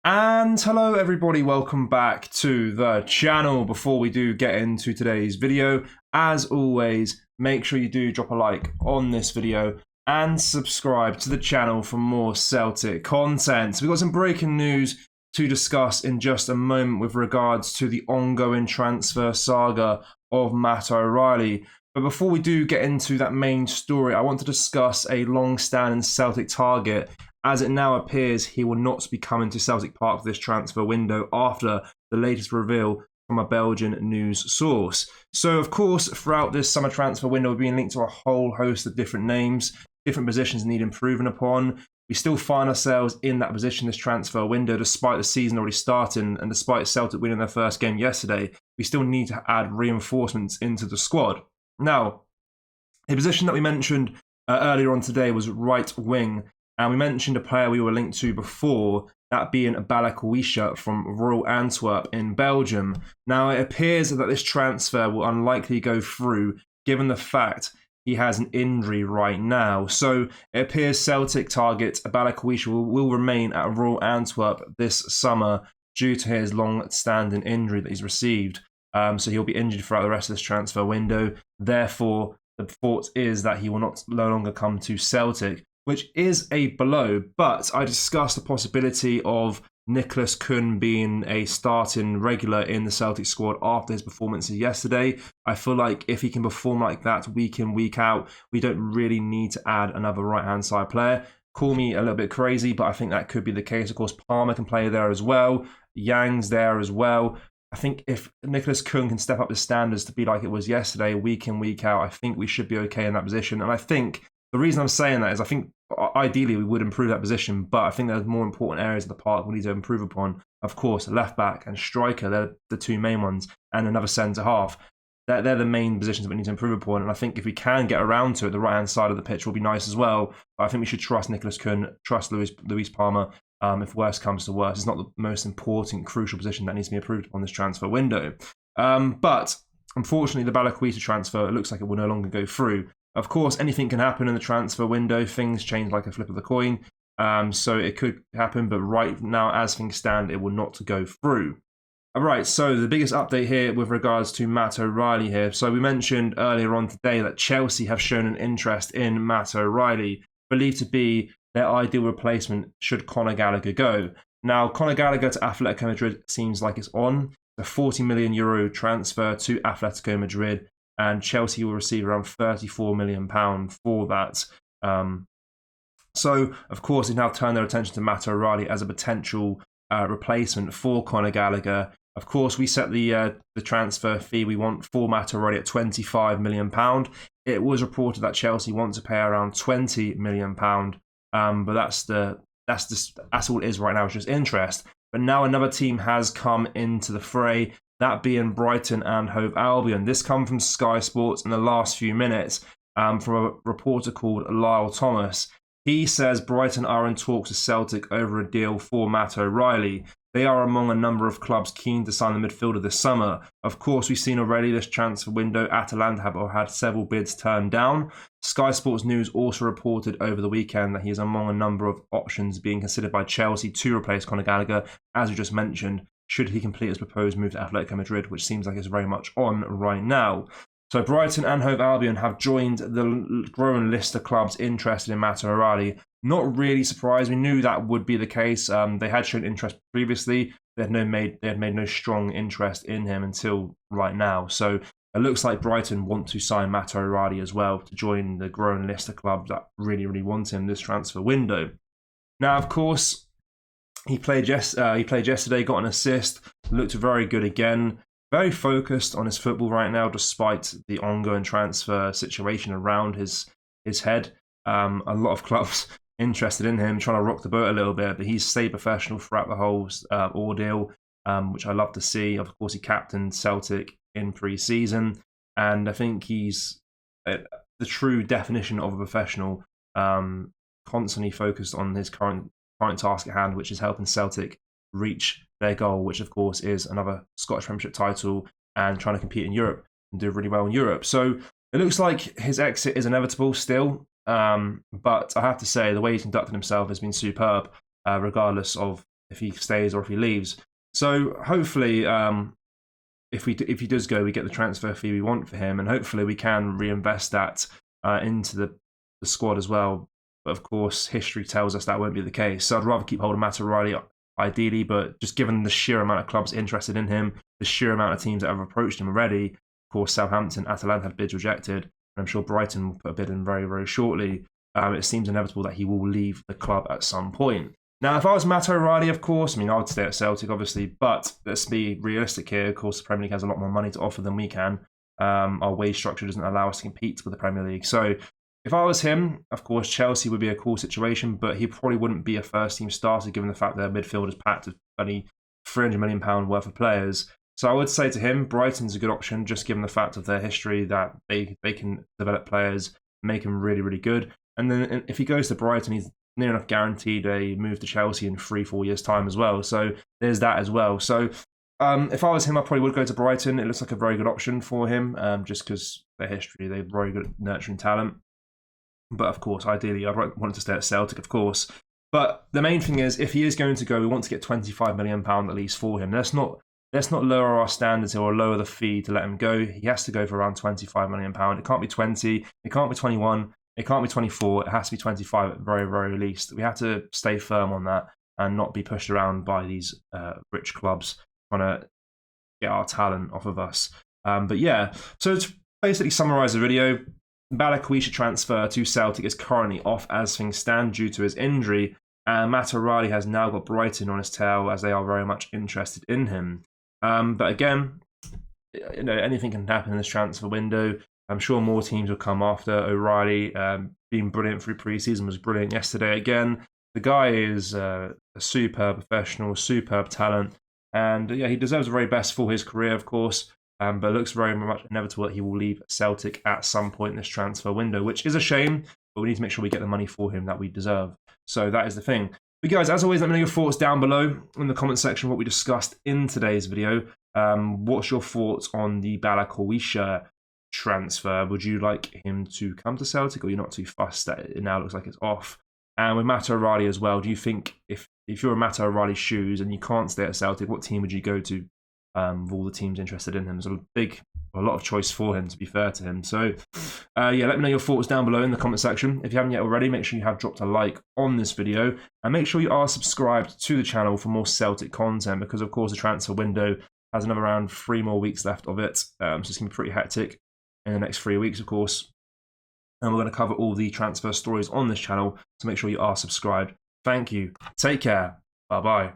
And hello everybody, welcome back to the channel. Before we do get into today's video, as always, make sure you do drop a like on this video and subscribe to the channel for more Celtic content. We've got some breaking news to discuss in just a moment with regards to the ongoing transfer saga of Matt O'Reilly. But before we do get into that main story, I want to discuss a long-standing Celtic target, as it now appears he will not be coming to Celtic Park for this transfer window after the latest reveal from a Belgian news source. So, of course, throughout this summer transfer window, we've been linked to a whole host of different names, different positions need improving upon. We still find ourselves in that position this transfer window, despite the season already starting and despite Celtic winning their first game yesterday. We still need to add reinforcements into the squad. Now, the position that we mentioned earlier on today was right wing. And we mentioned a player we were linked to before, that being Balak from Royal Antwerp in Belgium. Now, it appears that this transfer will unlikely go through, given the fact he has an injury right now. So it appears Celtic target Balak will remain at Royal Antwerp this summer due to his long-standing injury that he's received. So he'll be injured throughout the rest of this transfer window. Therefore, the thought is that he will no longer come to Celtic, which is a blow. But I discussed the possibility of Nicholas Kuhn being a starting regular in the Celtic squad after his performances yesterday. I feel like if he can perform like that week in, week out, we don't really need to add another right-hand side player. Call me a little bit crazy, but I think that could be the case. Of course, Palmer can play there as well. Yang's there as well. I think if Nicholas Kuhn can step up the standards to be like it was yesterday, week in, week out, I think we should be okay in that position. And I think the reason I'm saying that is I think ideally we would improve that position, but I think there's more important areas of the park we need to improve upon. Of course, left back and striker, they're the two main ones, and another centre half. They're the main positions that we need to improve upon. And I think if we can get around to it, the right-hand side of the pitch will be nice as well. But I think we should trust Nicholas Kuhn, trust Luis Palmer. If worse comes to worse, it's not the most important, crucial position that needs to be improved on this transfer window. But unfortunately, the Balakwita transfer, it looks like it will no longer go through. Of course, anything can happen in the transfer window. Things change like a flip of the coin. So it could happen, but right now, as things stand, it will not go through. All right, so the biggest update here with regards to Matt O'Reilly here. So we mentioned earlier on today that Chelsea have shown an interest in Matt O'Reilly, believed to be their ideal replacement should Conor Gallagher go. Now, Conor Gallagher to Atletico Madrid seems like it's on. The €40 million transfer to Atletico Madrid, and Chelsea will receive around £34 million for that. So, of course, they now turn their attention to Matt O'Reilly as a potential replacement for Conor Gallagher. Of course, we set the transfer fee we want for Matt O'Reilly at £25 million. It was reported that Chelsea want to pay around £20 million. But that's all it is right now, it's just interest. But now another team has come into the fray, that being Brighton and Hove Albion. This comes from Sky Sports in the last few minutes from a reporter called Lyle Thomas. He says Brighton are in talks with Celtic over a deal for Matt O'Reilly. They are among a number of clubs keen to sign the midfielder this summer. Of course, we've seen already this transfer window, Atalanta have had several bids turned down. Sky Sports News also reported over the weekend that he is among a number of options being considered by Chelsea to replace Conor Gallagher, as we just mentioned, should he complete his proposed move to Atletico Madrid, which seems like it's very much on right now. So Brighton and Hove Albion have joined the growing list of clubs interested in Matt O'Reilly. Not really surprised. We knew that would be the case. They had shown interest previously. They had made no strong interest in him until right now. So it looks like Brighton want to sign Matt O'Reilly as well to join the growing list of clubs that really, really want him this transfer window. Now, of course, he played yesterday, got an assist, looked very good again. Very focused on his football right now, despite the ongoing transfer situation around his head. A lot of clubs interested in him, trying to rock the boat a little bit, but he's stayed professional throughout the whole ordeal, which I love to see. Of course, he captained Celtic in pre-season, and I think he's the true definition of a professional, constantly focused on his current task at hand, which is helping Celtic reach their goal, which of course is another Scottish Premiership title and trying to compete in Europe and do really well in Europe. So it looks like his exit is inevitable still, but I have to say the way he's conducted himself has been superb, regardless of if he stays or if he leaves. So hopefully, if he does go, we get the transfer fee we want for him, and hopefully we can reinvest that into the squad as well. But of course, history tells us that won't be the case. So I'd rather keep hold of Matt O'Reilly ideally, but just given the sheer amount of clubs interested in him, the sheer amount of teams that have approached him already, of course, Southampton, Atalanta had bids rejected, and I'm sure Brighton will put a bid in very, very shortly. It seems inevitable that he will leave the club at some point. Now, if I was Matt O'Reilly, of course, I mean, I would stay at Celtic, obviously, but let's be realistic here. Of course, the Premier League has a lot more money to offer than we can. Our wage structure doesn't allow us to compete with the Premier League. So if I was him, of course, Chelsea would be a cool situation, but he probably wouldn't be a first-team starter given the fact that their midfield is packed with only £300 million worth of players. So I would say to him, Brighton's a good option, just given the fact of their history that they can develop players, make them really, really good. And then if he goes to Brighton, he's near enough guaranteed a move to Chelsea in 3-4 years' time as well. So there's that as well. So if I was him, I probably would go to Brighton. It looks like a very good option for him, just because their history, they're very good at nurturing talent. But of course, ideally, I'd want him to stay at Celtic, of course. But the main thing is, if he is going to go, we want to get £25 million at least for him. Let's not lower our standards or lower the fee to let him go. He has to go for around £25 million. It can't be 20. It can't be 21. It can't be 24. It has to be 25 at the very, very least. We have to stay firm on that and not be pushed around by these rich clubs trying to get our talent off of us. But yeah, so to basically summarise the video, Balikwisha transfer to Celtic is currently off as things stand due to his injury, and Matt O'Reilly has now got Brighton on his tail as they are very much interested in him. But again, anything can happen in this transfer window. I'm sure more teams will come after O'Reilly. Being brilliant through pre-season, was brilliant yesterday again. The guy is a superb professional, superb talent, and yeah, he deserves the very best for his career, of course. But it looks very much inevitable that he will leave Celtic at some point in this transfer window, which is a shame, but we need to make sure we get the money for him that we deserve. So that is the thing. But guys, as always, let me know your thoughts down below in the comment section what we discussed in today's video. What's your thoughts on the Balikwisha transfer? Would you like him to come to Celtic, or you're not too fussed that it now looks like it's off? And with Matt O'Reilly as well, do you think if you're in Matt O'Reilly's shoes and you can't stay at Celtic, what team would you go to? Of all the teams interested in him, there's a lot of choice for him, to be fair to him. So yeah, let me know your thoughts down below in the comment section. If you haven't yet already, make sure you have dropped a like on this video, and make sure you are subscribed to the channel for more Celtic content, because of course the transfer window has another around 3 more weeks left of it, so it's going to be pretty hectic in the next 3 weeks, of course. And we're going to cover all the transfer stories on this channel, so make sure you are subscribed. Thank you. Take care. Bye-bye.